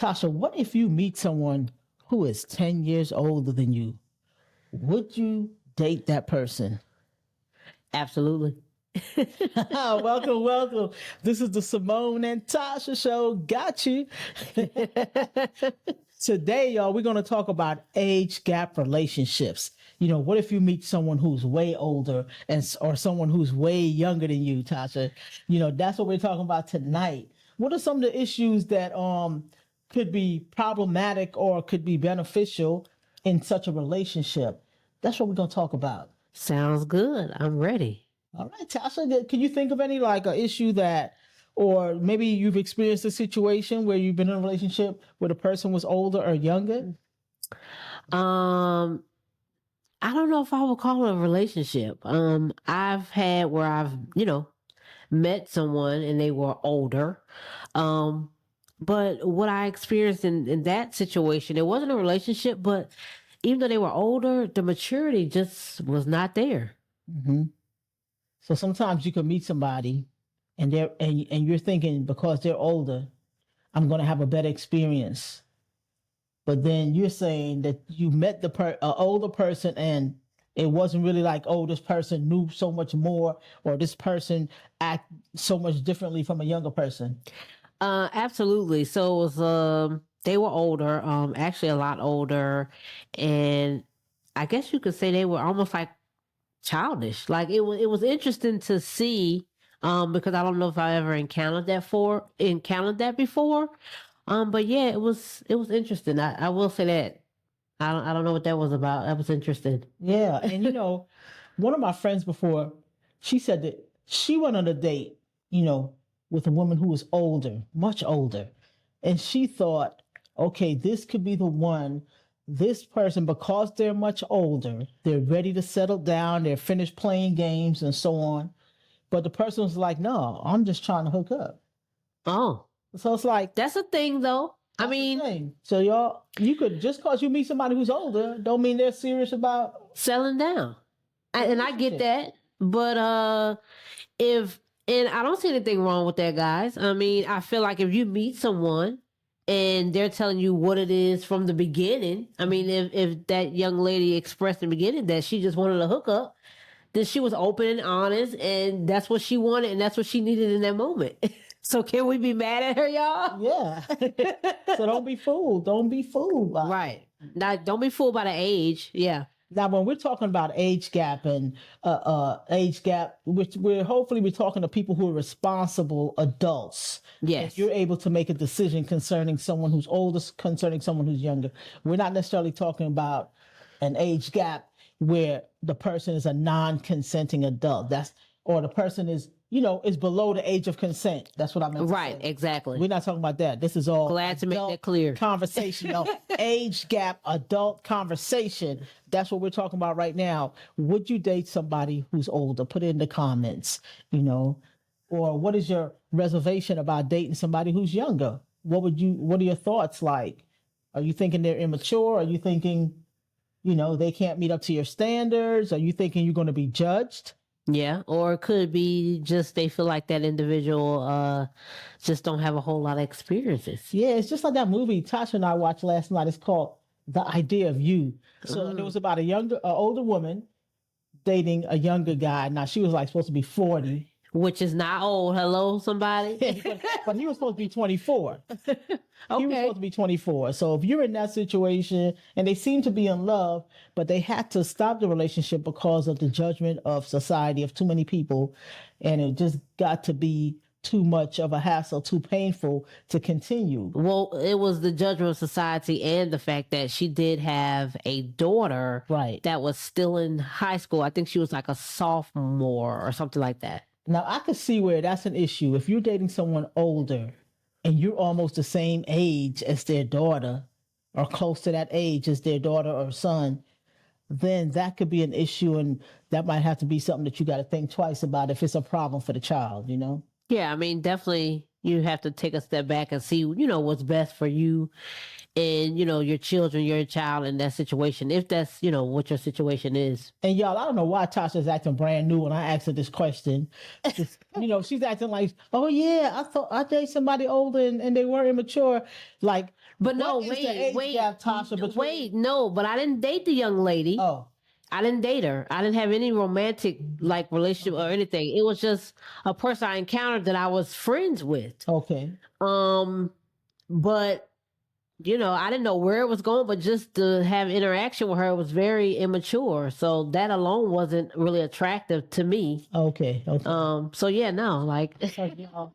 Tasha, what if you meet someone who is 10 years older than you? Would you date that person? Absolutely. Welcome, welcome. This is the Seymone and Tasha show. Got you. Today, y'all, we're going to talk about age gap relationships. What if you meet someone who's way older or someone who's way younger than you, Tasha? That's what we're talking about tonight. What are some of the issues that could be problematic or could be beneficial in such a relationship? That's what we're going to talk about. Sounds good. I'm ready. All right, Tasha, can you think of any like an issue that, or maybe you've experienced a situation where you've been in a relationship where the person was older or younger? I don't know if I would call it a relationship. I've had where I've, met someone and they were older. But what I experienced in that situation, it wasn't a relationship, but even though they were older, the maturity just was not there. Mm-hmm. So sometimes you can meet somebody and you're thinking because they're older, I'm going to have a better experience. But then you're saying that you met the older person and it wasn't really like, oh, this person knew so much more or this person act so much differently from a younger person. Absolutely. So it was, they were older, actually a lot older. And I guess you could say they were almost like childish. Like it was interesting to see, because I don't know if I ever encountered that before. But yeah, it was interesting. I will say that. I don't know what that was about. That was interesting. Yeah. And one of my friends before, she said that she went on a date, with a woman who was older, much older. And she thought, okay, this could be the one. This person, because they're much older, they're ready to settle down, they're finished playing games and so on. But the person was like, no, I'm just trying to hook up. Oh. So it's like, that's a thing though. I mean, so y'all, you could, just because you meet somebody who's older, don't mean they're serious about settling down. And I get that. But and I don't see anything wrong with that, guys. I mean, I feel like if you meet someone and they're telling you what it is from the beginning, I mean, if that young lady expressed in the beginning that she just wanted to hook up, then she was open and honest, and that's what she wanted, and that's what she needed in that moment. So can we be mad at her, y'all? Yeah. So don't be fooled. Don't be fooled. Right. Now, don't be fooled by the age. Yeah. Now, when we're talking about age gap and we're hopefully talking to people who are responsible adults. Yes. If you're able to make a decision concerning someone who's older, concerning someone who's younger. We're not necessarily talking about an age gap where the person is a non-consenting adult. Or the person is below the age of consent. That's what I meant. Right, exactly. We're not talking about that. This is all glad to make that clear. Conversation, age gap, adult conversation. That's what we're talking about right now. Would you date somebody who's older? Put it in the comments, or what is your reservation about dating somebody who's younger? What are your thoughts like? Are you thinking they're immature? Are you thinking, they can't meet up to your standards? Are you thinking you're going to be judged? Yeah, or it could be just they feel like that individual just don't have a whole lot of experiences. Yeah, it's just like that movie Tasha and I watched last night. It's called The Idea of You. So it was about older woman dating a younger guy. Now she was like supposed to be 40. Which is not old. Hello, somebody. but he was supposed to be 24. Okay. He was supposed to be 24. So if you're in that situation and they seem to be in love, but they had to stop the relationship because of the judgment of society, of too many people, and it just got to be too much of a hassle, too painful to continue. Well, it was the judgment of society and the fact that she did have a daughter that was still in high school. I think she was like a sophomore or something like that. Now, I could see where that's an issue. If you're dating someone older and you're almost the same age as their daughter or close to that age as their daughter or son, then that could be an issue, and that might have to be something that you got to think twice about if it's a problem for the child, Yeah, I mean, definitely You have to take a step back and see, what's best for you and, your children, your child in that situation, if that's, what your situation is. And y'all, I don't know why Tasha's acting brand new when I asked her this question. She's acting like, oh yeah, I thought I dated somebody older and they weren't immature. Like, But no, what is the age gap, Tasha, between... no, but I didn't date the young lady. Oh, I didn't date her. I didn't have any romantic like relationship or anything. It was just a person I encountered that I was friends with. okay. But I didn't know where it was going, but just to have interaction with her was very immature. So that alone wasn't really attractive to me. Okay. So yeah, no, like Y'all,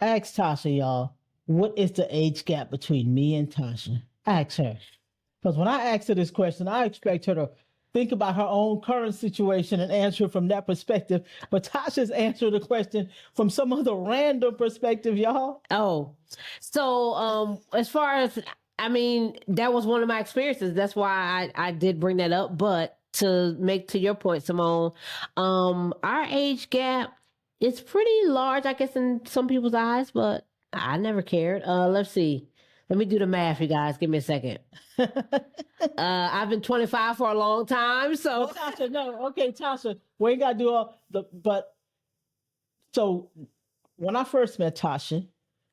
ask Tasha, y'all, what is the age gap between me and Tasha? Ask her. Because when I ask her this question, I expect her to think about her own current situation and answer it from that perspective. But Tasha's answered the question from some other random perspective, y'all. Oh, so as far as that was one of my experiences. That's why I did bring that up. But to make to your point, Seymone, our age gap is pretty large, I guess, in some people's eyes, but I never cared. Let's see. Let me do the math, you guys. Give me a second. I've been 25 for a long time, so Tasha, no, okay, Tasha, we ain't gotta do all the. But so when I first met Tasha,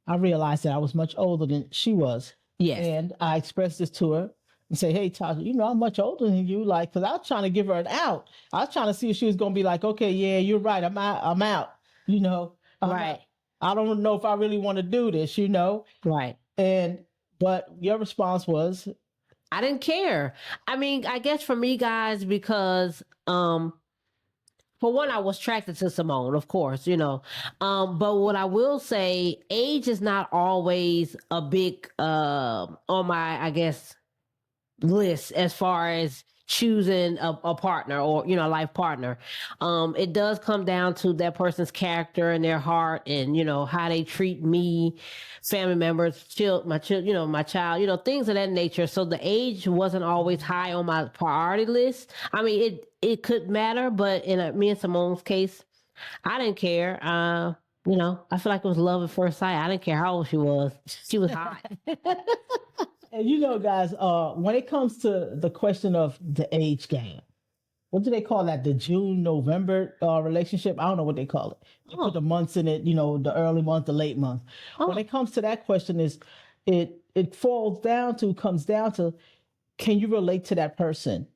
I realized that I was much older than she was. yes, And I expressed this to her and say, hey, Tasha, I'm much older than you. Like, because I was trying to give her an out. I was trying to see if she was going to be like, okay, yeah, you're right. I'm out. I'm out. right, I don't know if I really want to do this, right. But your response was, I didn't care. I guess for me, guys, because for one, I was attracted to Seymone, of course, but what I will say, age is not always a big on my, I guess, list as far as choosing a partner or a life partner. It does come down to that person's character and their heart and how they treat me, family members, my child, things of that nature. So the age wasn't always high on my priority list. It could matter, but in me and Simone's case, I didn't care. I feel like it was love at first sight. I didn't care how old she was. She was hot. and guys, when it comes to the question of the age gap, what do they call that? The June, November relationship? I don't know what they call it. They put the months in it, the early month, the late month. When it comes to that question it comes down to, can you relate to that person?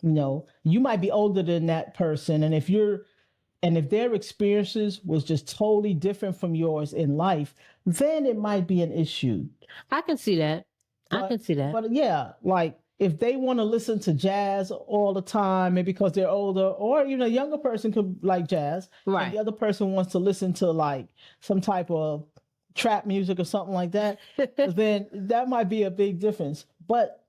You might be older than that person. And if their experiences was just totally different from yours in life, then it might be an issue. I can see that. But yeah, like if they want to listen to jazz all the time, maybe because they're older, or a younger person could like jazz, Right. And the other person wants to listen to like some type of trap music or something like that, then that might be a big difference. But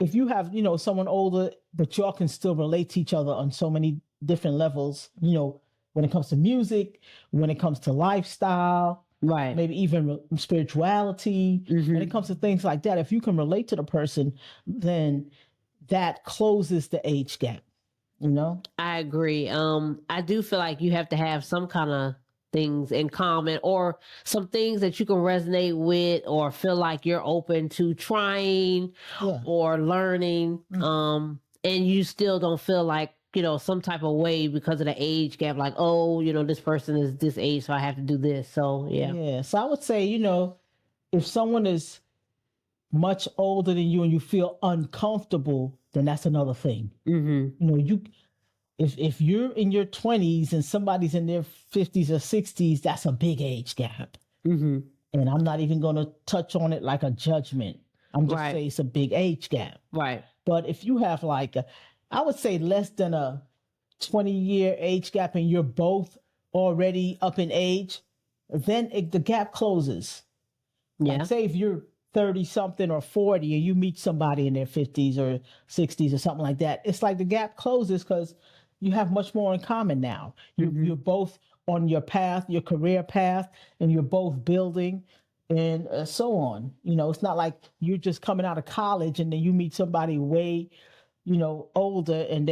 if you have, someone older, but y'all can still relate to each other on so many different levels, when it comes to music, when it comes to lifestyle, Right. maybe even spirituality, when it comes to things like that, if you can relate to the person, then that closes the age gap, I agree. I do feel like you have to have some kind of things in common or some things that you can resonate with or feel like you're open to trying Yeah. or learning. And you still don't feel like, some type of way because of the age gap, like, oh, this person is this age, so I have to do this. So yeah. Yeah. So I would say, if someone is much older than you and you feel uncomfortable, then that's another thing. If you're in your 20s and somebody's in their 50s or 60s, that's a big age gap. And I'm not even going to touch on it like a judgment. I'm just Right. saying it's a big age gap. Right. But if you have I would say less than a 20-year age gap and you're both already up in age, then the gap closes. Yeah. Like say if you're 30 something or 40 and you meet somebody in their 50s or 60s or something like that, it's like the gap closes because you have much more in common now. You're both on your path, your career path, and you're both building and so on. It's not like you're just coming out of college and then you meet somebody way, older and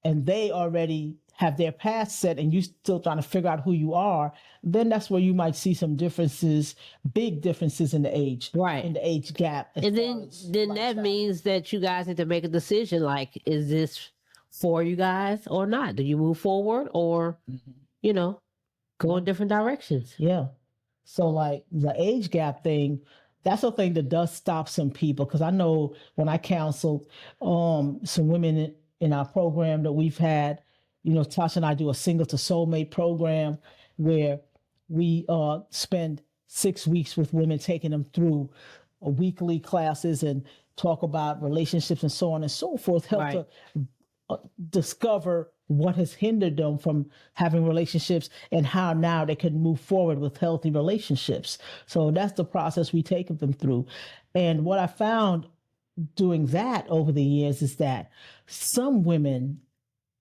and they already have their path set and you still trying to figure out who you are, then that's where you might see some differences, big differences in the age, Right. in the age gap. And then that means that you guys need to make a decision. Like, is this for you guys or not? Do you move forward or, you know, go in different directions? Yeah. So like the age gap thing, that's a thing that does stop some people. Because I know when I counseled some women in our program that we've had, Tasha and I do a single to soulmate program where we spend 6 weeks with women, taking them through weekly classes and talk about relationships and so on and so forth, help to discover what has hindered them from having relationships and how now they can move forward with healthy relationships. So that's the process we take them through. And what I found doing that over the years is that some women,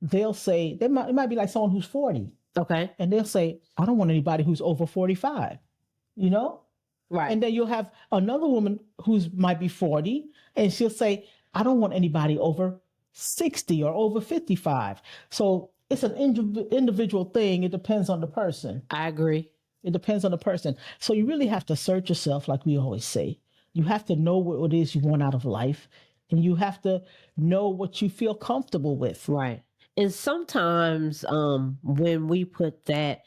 they'll say, it might be like someone who's 40. Okay. And they'll say, I don't want anybody who's over 45, Right. And then you'll have another woman who's might be 40 and she'll say, I don't want anybody over 60 or over 55. So it's an individual thing. It depends on the person. I agree. It depends on the person. So you really have to search yourself, like we always say. You have to know what it is you want out of life, and you have to know what you feel comfortable with. Right. And sometimes when we put that,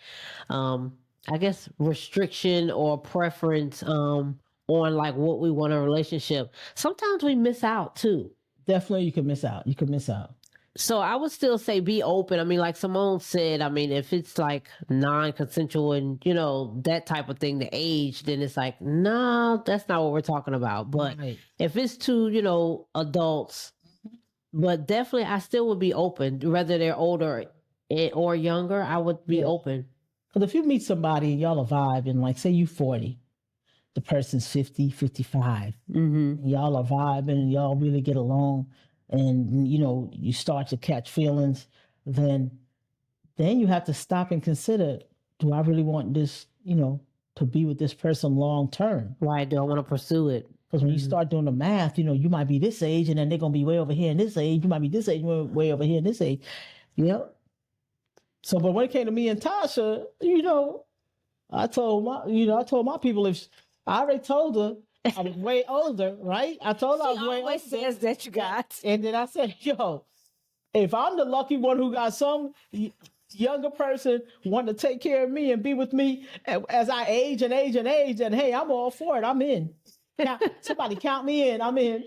I guess, restriction or preference on like what we want in a relationship, sometimes we miss out too. Definitely, you can miss out. You can miss out. So I would still say be open. I mean, like Seymone said, I mean, if it's like non-consensual and, that type of thing, the age, then it's like, no, that's not what we're talking about. But if it's two, adults, but definitely I still would be open, whether they're older or younger, I would be open. Because if you meet somebody and y'all are vibing, like say you 40, the person's 50, 55, y'all are vibing and y'all really get along, and you start to catch feelings, then you have to stop and consider, do I really want this, to be with this person long term? Right. Do I want to pursue it? Because when you start doing the math, you might be this age and then they're going to be way over here in this age. You might be this age, way over here in this age. Yep. So, but when it came to me and Tasha, I told my people, I already told her I was way older, right? I told her I was way older. She always says that, you guys. And then I said, if I'm the lucky one who got some younger person wanting to take care of me and be with me as I age and age and age, then hey, I'm all for it. I'm in. Somebody count me in. I'm in.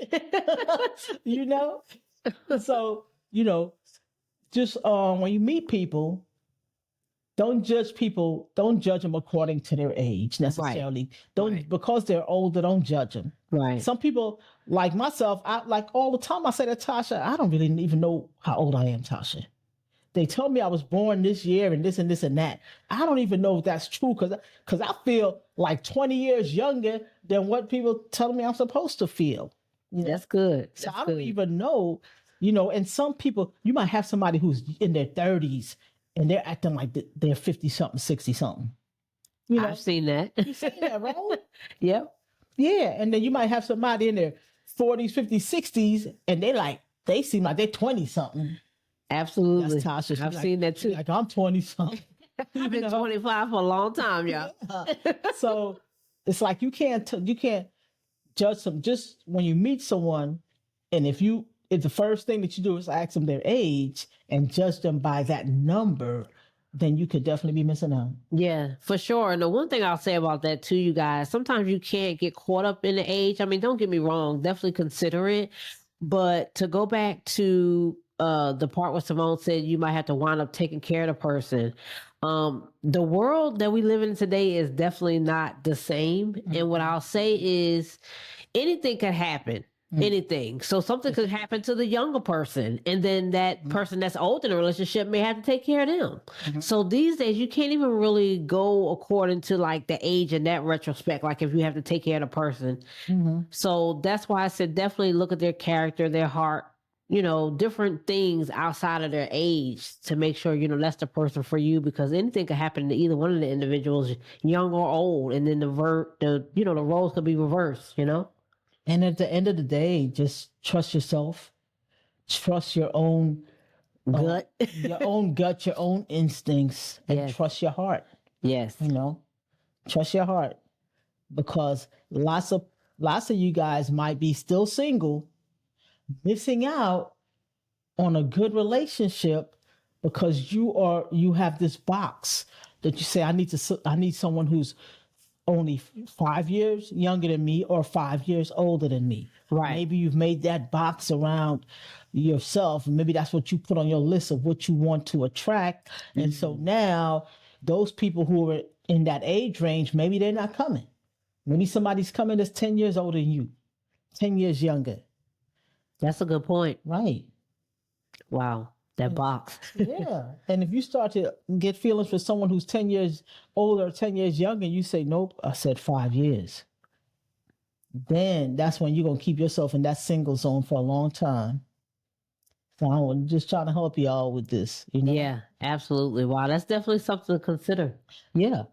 So, just when you meet people, don't judge them according to their age necessarily. Because they're older, don't judge them. Right. Some people, like myself, I like all the time I say to Tasha, I don't really even know how old I am, Tasha. They told me I was born this year and this and this and that. I don't even know if that's true because I feel like 20 years younger than what people tell me I'm supposed to feel. That's good. So I don't even know, and some people, you might have somebody who's in their 30s and they're acting like they're 50-something, 60-something. I've seen that. You've seen that, right? Yep. Yeah. And then you might have somebody in their 40s, 50s, 60s, and they seem like they're 20-something. Absolutely. That's Tasha. I've seen that too. Like, I'm 20-something. I've been 25 for a long time, y'all. Yeah. So it's like you can't judge them just when you meet someone, and if the first thing that you do is ask them their age and judge them by that number, then you could definitely be missing out. Yeah, for sure. And the one thing I'll say about that too, you guys, sometimes you can't get caught up in the age. I mean, don't get me wrong, definitely consider it. But to go back to the part where Seymone said you might have to wind up taking care of the person. The world that we live in today is definitely not the same. Mm-hmm. And what I'll say is anything can happen. Anything. So something could happen to the younger person, and then that person that's old in a relationship may have to take care of them. Mm-hmm. So these days you can't even really go according to like the age in that retrospect, like if you have to take care of the person. Mm-hmm. So that's why I said definitely look at their character, their heart, different things outside of their age to make sure, that's the person for you, because anything could happen to either one of the individuals, young or old, and then the roles could be reversed, And at the end of the day, just trust yourself, trust your own Gut. Your own gut, your own instincts, and Yes. trust your heart. Yes. You know, trust your heart, because lots of you guys might be still single, missing out on a good relationship because you have this box that you say, I need someone who's only 5 years younger than me or 5 years older than me. Right. Maybe you've made that box around yourself, and maybe that's what you put on your list of what you want to attract. And so now those people who are in that age range, maybe they're not coming. Maybe somebody's coming that's 10 years older than you, 10 years younger. That's a good point. Right. Wow. That box. Yeah. And if you start to get feelings for someone who's 10 years older or 10 years younger, and you say, nope, I said 5 years, then that's when you're going to keep yourself in that single zone for a long time. So I'm just trying to help y'all with this. You know? Yeah, absolutely. Wow, that's definitely something to consider. Yeah.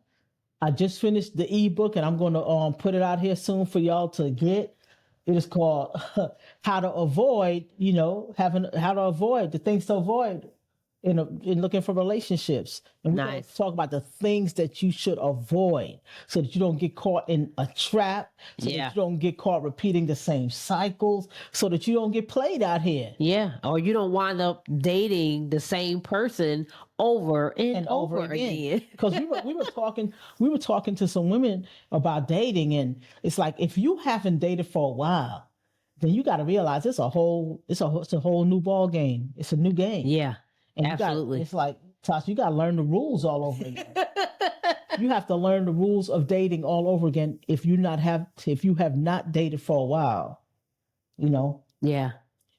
I just finished the ebook, and I'm going to put it out here soon for y'all to get. It is called How to Avoid, how to avoid the things to avoid in looking for relationships. And we're going to talk about the things that you should avoid so that you don't get caught in a trap, so that you don't get caught repeating the same cycles, so that you don't get played out here. Yeah, or you don't wind up dating the same person over and over again. Because we were talking to some women about dating, and it's like, if you haven't dated for a while, then you got to realize it's a whole new ball game. It's a new game. Yeah. And absolutely. It's like, Tasha, you got to learn the rules all over again. You have to learn the rules of dating all over again if you have not dated for a while, Yeah.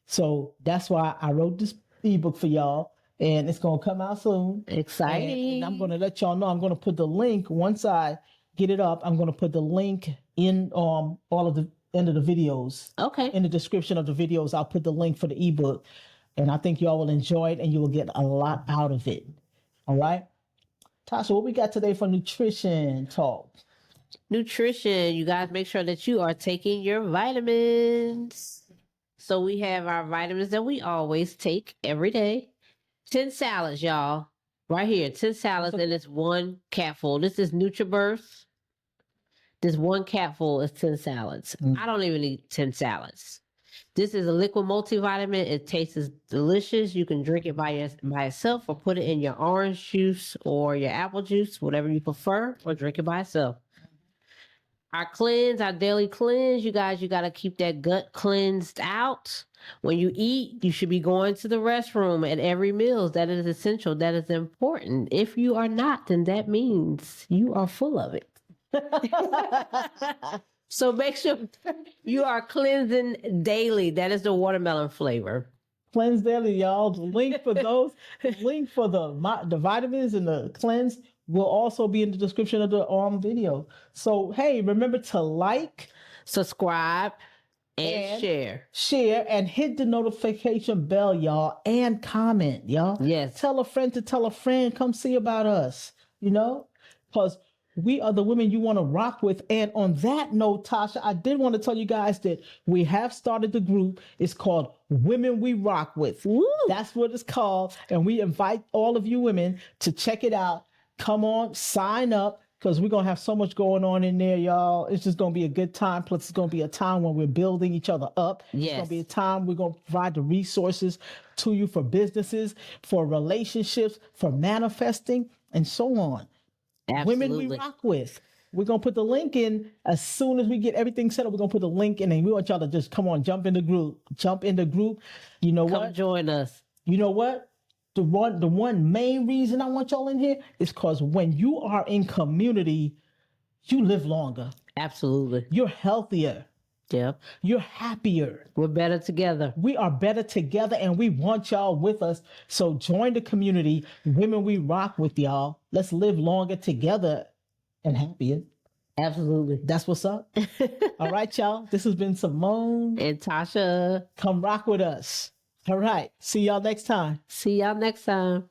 So that's why I wrote this ebook for y'all, and it's going to come out soon. Exciting. And I'm going to let y'all know. I'm going to put the link once I get it up. I'm going to put the link in all of the end of the videos. Okay. In the description of the videos, I'll put the link for the ebook. And I think y'all will enjoy it, and you will get a lot out of it. All right? Tasha, what we got today for nutrition talk? Nutrition. You guys make sure that you are taking your vitamins. So we have our vitamins that we always take every day. 10 salads, y'all. Right here. 10 salads, and it's 1 capful. This is NutriBurst. This 1 capful is 10 salads. I don't even need 10 salads. This is a liquid multivitamin. It tastes delicious. You can drink it by itself, or put it in your orange juice or your apple juice, whatever you prefer, or drink it by itself. Our daily cleanse, you guys, you got to keep that gut cleansed out. When you eat, you should be going to the restroom at every meal. That is essential. That is important. If you are not, then that means you are full of it. So make sure you are cleansing daily. That is the watermelon flavor. Cleanse daily, y'all. The link for those, the link for the vitamins and the cleanse will also be in the description of the video. So, hey, remember to like, subscribe, and share. Share, and hit the notification bell, y'all, and comment, y'all. Yes. Tell a friend to tell a friend. Come see about us, because we are the women you want to rock with. And on that note, Tasha, I did want to tell you guys that we have started the group. It's called Women We Rock With. Woo. That's what it's called. And we invite all of you women to check it out. Come on, sign up, because we're going to have so much going on in there, y'all. It's just going to be a good time. Plus, it's going to be a time when we're building each other up. Yes. It's going to be a time we're going to provide the resources to you for businesses, for relationships, for manifesting, and so on. Absolutely. Women We Rock With. We're going to put the link in as soon as we get everything set up. We're going to put the link in, and we want y'all to just come on, jump in the group. You know what? Come join us. You know what? The one main reason I want y'all in here is because when you are in community, you live longer. Absolutely. You're healthier. Yep. You're happier. We're better together. We are better together, and we want y'all with us. So join the community. Women We Rock With, y'all. Let's live longer together and happier. Absolutely. That's what's up. All right, y'all. This has been Seymone and Tasha. Come rock with us. All right. See y'all next time. See y'all next time.